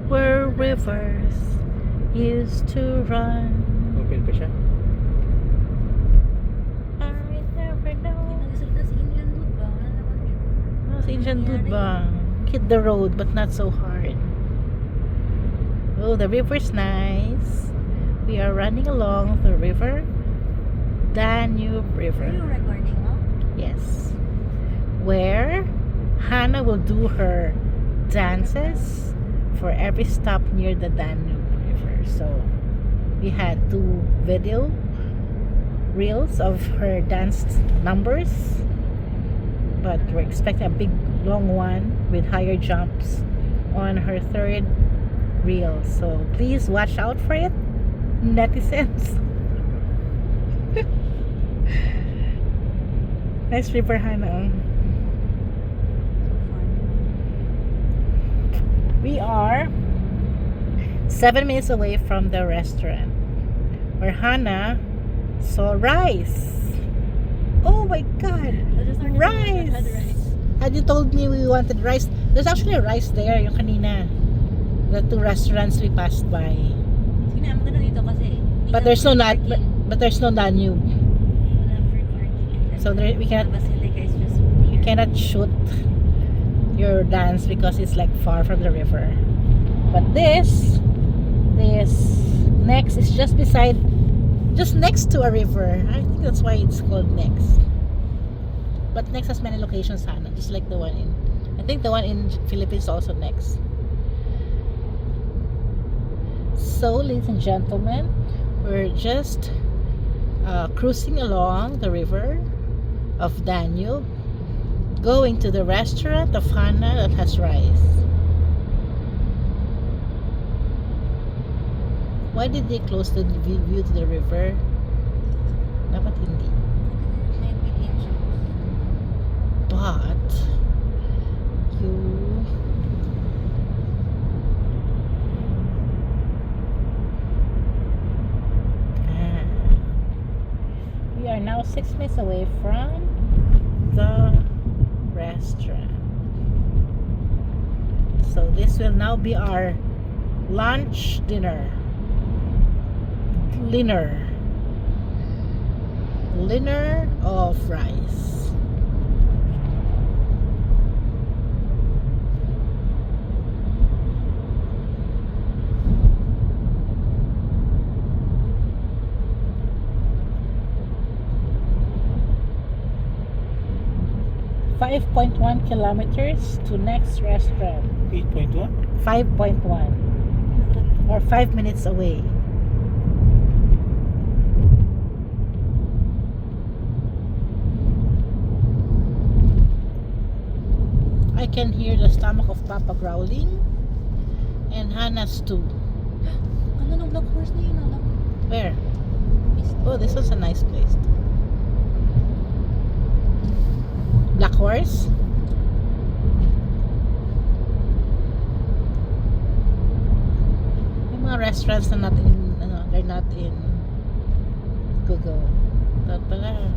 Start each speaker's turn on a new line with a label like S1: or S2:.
S1: where rivers used to run.
S2: Open pa siya.
S1: I never know.
S3: Nagsalita si Indian Dude ba? Wala naman yun.
S1: Oh, si Indian Dude ba? Hit the road but not so hard. Oh, the river's nice. We are running along the river. Danube
S3: Are
S1: River.
S3: you recording mo?
S1: Yes. Where Hannah will do her dances for every stop near the Danube River. So we had 2 video reels of her dance numbers, but we're expecting a big long one with higher jumps on her 3rd reel. So please watch out for it, netizens. Nice river, Hannah.
S3: So fun.
S1: We are 7 minutes away from the restaurant where Hannah saw rice. Oh my god!
S3: I just learned that we
S1: Rice!
S3: had rice.
S1: Had you told me we wanted rice, there's actually a rice there yung kanina. The 2 restaurants we passed by.
S3: Sige na, maganda dito kasi.
S1: But there's no but there's no Danube. So there, we cannot
S3: Basilica is just
S1: you cannot shoot your dance because it's like far from the river. But this next is just next to a river. I think that's why it's called Next. But Next has many locations, Hannah, just like the one in, I think the one in Philippines is also Next. So, ladies and gentlemen, we're just cruising along the river of Danube, going to the restaurant of Hannah that has rice. Why did they close the view to the river? Dapat hindi.
S3: may mediation.
S1: But you we are now 6 minutes away from the restaurant. So this will now be our lunch dinner of rice. .1 kilometers to next restaurant.
S2: 8.1?
S1: 5.1 or 5 minutes away. I can hear the stomach of Papa growling and Hannah's too.
S3: Ano nung Black Horse na yun? Alam?
S1: Where? Oh, this was a nice place. Black Horse? Yung mga restaurants na not in, they're not in Google. Dapat pala.